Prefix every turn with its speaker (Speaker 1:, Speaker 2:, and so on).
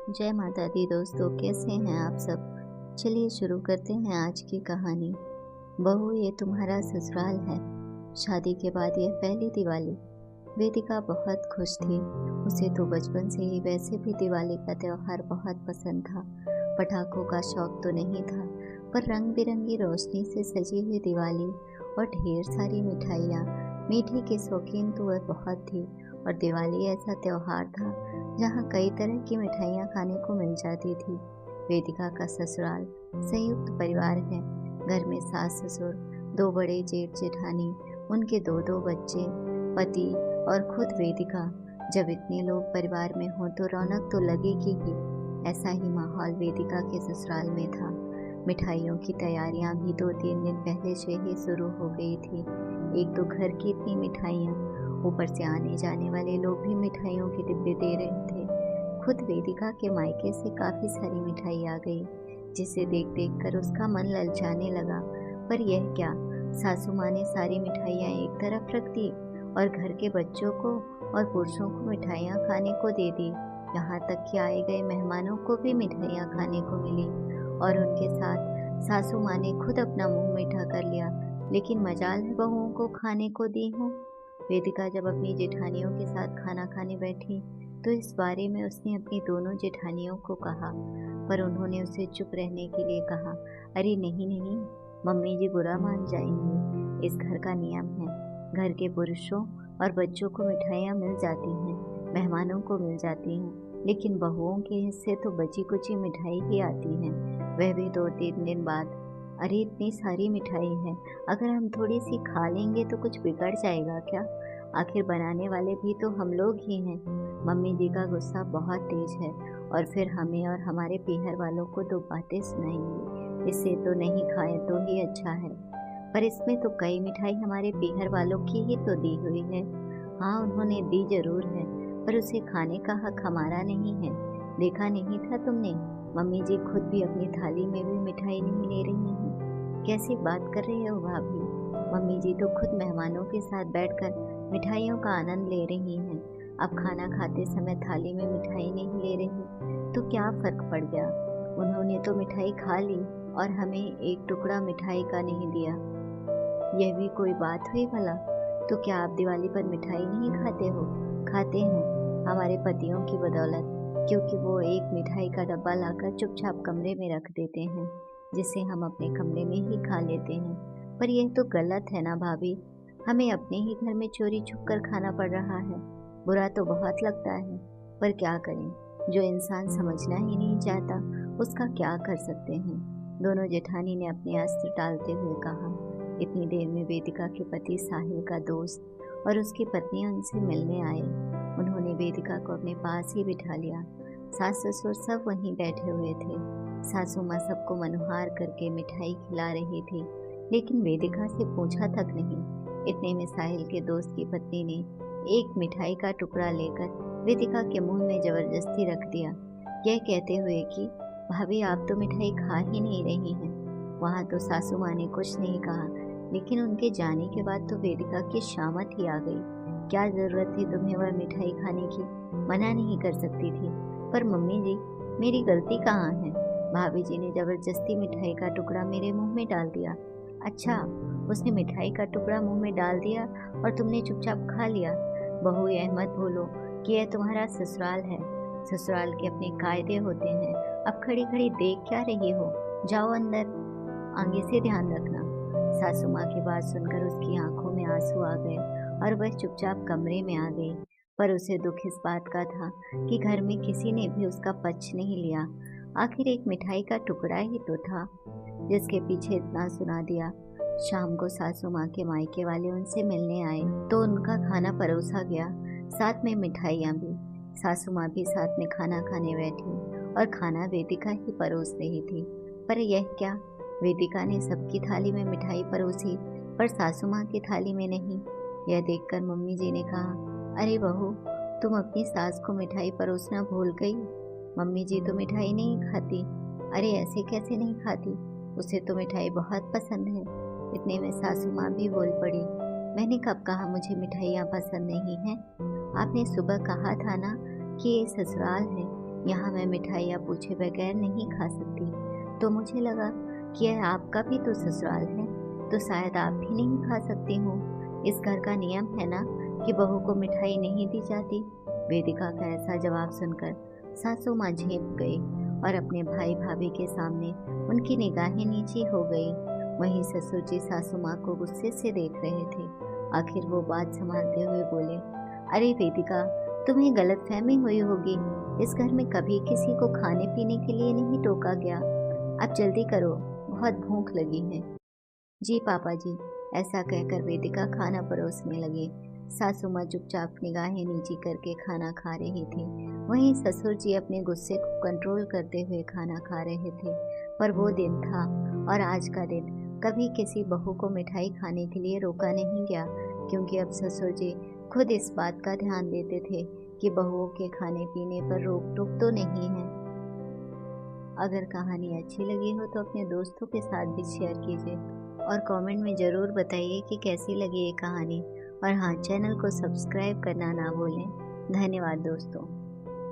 Speaker 1: जय माता दी दोस्तों, कैसे हैं आप सब। चलिए शुरू करते हैं आज की कहानी। बहू ये तुम्हारा ससुराल है। शादी के बाद यह पहली दिवाली। वेदिका बहुत खुश थी। उसे तो बचपन से ही वैसे भी दिवाली का त्यौहार बहुत पसंद था। पटाखों का शौक तो नहीं था, पर रंग बिरंगी रोशनी से सजी हुई दिवाली और ढेर सारी मिठाइयाँ। मीठे की शौकीन तो वह बहुत थी, और दिवाली ऐसा त्यौहार था जहाँ कई तरह की मिठाइयाँ खाने को मिल जाती थी। वेदिका का ससुराल संयुक्त परिवार है। घर में सास ससुर, दो बड़े जेठ जेठानी, उनके दो दो बच्चे, पति और खुद वेदिका। जब इतने लोग परिवार में हों तो रौनक तो लगेगी ही। ऐसा ही माहौल वेदिका के ससुराल में था। मिठाइयों की तैयारियां भी 2-3 दिन पहले से ही शुरू हो गई थी। एक तो घर की इतनी मिठाइयाँ, ऊपर से आने जाने वाले लोग भी मिठाइयों के डिब्बे दे रहे थे। खुद वेदिका के मायके से काफ़ी सारी मिठाई आ गई, जिसे देख देख कर उसका मन ललचाने लगा। पर यह क्या, सासू माँ ने सारी मिठाइयाँ एक तरफ रख दी और घर के बच्चों को और पुरुषों को मिठाइयाँ खाने को दे दी। यहाँ तक कि आए गए मेहमानों को भी मिठाइयाँ खाने को मिली, और उनके साथ सासू माँ ने खुद अपना मुंह मीठा कर लिया। लेकिन मजाल है बहुओं को खाने को दी हूँ। वेदिका जब अपनी जेठानियों के साथ खाना खाने बैठी तो इस बारे में उसने अपनी दोनों जेठानियों को कहा, पर उन्होंने उसे चुप रहने के लिए कहा। अरे नहीं नहीं, मम्मी जी बुरा मान जाएंगी। इस घर का नियम है, घर के पुरुषों और बच्चों को मिठाइयाँ मिल जाती हैं, मेहमानों को मिल जाती हैं, लेकिन बहुओं के हिस्से तो बची कुची मिठाई ही आती है, वह भी 2-3 दिन बाद। अरे इतनी सारी मिठाई है, अगर हम थोड़ी सी खा लेंगे तो कुछ बिगड़ जाएगा क्या। आखिर बनाने वाले भी तो हम लोग ही हैं। मम्मी जी का गुस्सा बहुत तेज है, और फिर हमें और हमारे पीहर वालों को दो बातें सुनाएंगे। इससे तो नहीं खाए तो ही अच्छा है। पर इसमें तो कई मिठाई हमारे पीहर वालों की ही तो दी हुई है। हाँ उन्होंने दी जरूर है, पर उसे खाने का हक हमारा नहीं है। देखा नहीं था तुमने, मम्मी जी खुद भी अपनी थाली में भी मिठाई नहीं ले रही हैं। कैसी बात कर रहे हो भाभी, मम्मी जी तो खुद मेहमानों के साथ बैठकर मिठाइयों का आनंद ले रही हैं। अब खाना खाते समय थाली में मिठाई नहीं ले रही तो क्या फर्क पड़ गया। उन्होंने तो मिठाई खा ली और हमें एक टुकड़ा मिठाई का नहीं दिया। यह भी कोई बात हुई भला। तो क्या आप दिवाली पर मिठाई नहीं खाते हो। खाते हैं, हमारे पतियों की बदौलत, क्योंकि वो एक मिठाई का डब्बा लाकर चुपचाप कमरे में रख देते हैं, जिसे हम अपने कमरे में ही खा लेते हैं। पर यह तो गलत है ना भाभी, हमें अपने ही घर में चोरी छुप कर खाना पड़ रहा है। बुरा तो बहुत लगता है, पर क्या करें, जो इंसान समझना ही नहीं चाहता उसका क्या कर सकते हैं। दोनों जेठानी ने अपने अस्त्र टालते हुए कहा। इतनी देर में वेदिका के पति साहिल का दोस्त और उसकी पत्नी उनसे मिलने आए। उन्होंने वेदिका को अपने पास ही बिठा लिया। सास ससुर सब वहीं बैठे हुए थे। सासू माँ सबको मनोहार करके मिठाई खिला रही थी, लेकिन वेदिका से पूछा तक नहीं। इतने में साहिल के दोस्त की पत्नी ने एक मिठाई का टुकड़ा लेकर वेदिका के मुंह में जबरदस्ती रख दिया, यह कहते हुए कि भाभी आप तो मिठाई खा ही नहीं रही हैं। वहाँ तो सासू माँ ने कुछ नहीं कहा, लेकिन उनके जाने के बाद तो वेदिका की शामत ही आ गई। क्या जरूरत थी तुम्हें वह मिठाई खाने की, मना नहीं कर सकती थी। पर मम्मी जी, मेरी गलती कहाँ है। भाभी जी ने जबरदस्ती मिठाई का टुकड़ा मेरे मुंह में डाल दिया। अच्छा, उसने मिठाई का टुकड़ा मुंह में डाल दिया और तुमने चुपचाप खा लिया। बहू यह मत भूलो कि यह तुम्हारा ससुराल है। ससुराल के अपने कायदे होते हैं। अब खड़ी खड़ी देख क्या रही हो, जाओ अंदर, आगे से ध्यान रखना। सासू माँ की बात सुनकर उसकी आंखों में आंसू आ गए और वह चुपचाप कमरे में आ गई। पर उसे दुख इस बात का था कि घर में किसी ने भी उसका पक्ष नहीं लिया। आखिर एक मिठाई का टुकड़ा ही तो था, जिसके पीछे इतना सुना दिया। शाम को सासू माँ के मायके वाले उनसे मिलने आए तो उनका खाना परोसा गया, साथ में मिठाइयाँ भी। सासू माँ भी साथ में खाना खाने बैठी और खाना वेदिका ही परोस रही थी। पर यह क्या, वेदिका ने सबकी थाली में मिठाई परोसी पर सासू माँ की थाली में नहीं। यह देखकर मम्मी जी ने कहा, अरे बहू, तुम अपनी सास को मिठाई परोसना भूल गई। मम्मी जी तो मिठाई नहीं खाती। अरे ऐसे कैसे नहीं खाती, उसे तो मिठाई बहुत पसंद है। इतने में सासू माँ भी बोल पड़ी, मैंने कब कहा मुझे मिठाइयाँ पसंद नहीं हैं। आपने सुबह कहा था ना कि ये ससुराल है, यहाँ मैं मिठाइयाँ पूछे बगैर नहीं खा सकती। तो मुझे लगा कि यह आपका भी तो ससुराल है, तो शायद आप भी नहीं खा सकती हो। इस घर का नियम है ना कि बहू को मिठाई नहीं दी जाती। वेदिका का ऐसा जवाब सुनकर सासू माँ झेप गई और अपने भाई भाभी के सामने उनकी निगाहें नीची हो गई। वहीं ससुर जी सासू माँ को गुस्से से देख रहे थे। आखिर वो बात संभालते हुए बोले, अरे वेदिका, तुम्हें गलतफहमी हुई होगी। इस घर में कभी किसी को खाने पीने के लिए नहीं टोका गया। अब जल्दी करो, बहुत भूख लगी है। जी पापा जी, ऐसा कहकर वेदिका खाना परोसने लगे। सासू माँ चुपचाप निगाहें नीची करके खाना खा रही थी। वहीं ससुर जी अपने गुस्से को कंट्रोल करते हुए खाना खा रहे थे। पर वो दिन था और आज का दिन कभी किसी बहू को मिठाई खाने के लिए रोका नहीं गया, क्योंकि अब ससुर जी खुद इस बात का ध्यान देते थे कि बहुओं के खाने पीने पर रोक टोक तो नहीं है। अगर कहानी अच्छी लगी हो तो अपने दोस्तों के साथ भी शेयर कीजिए और कमेंट में ज़रूर बताइए कि कैसी लगी ये कहानी। और हाँ, चैनल को सब्सक्राइब करना ना भूलें। धन्यवाद दोस्तों।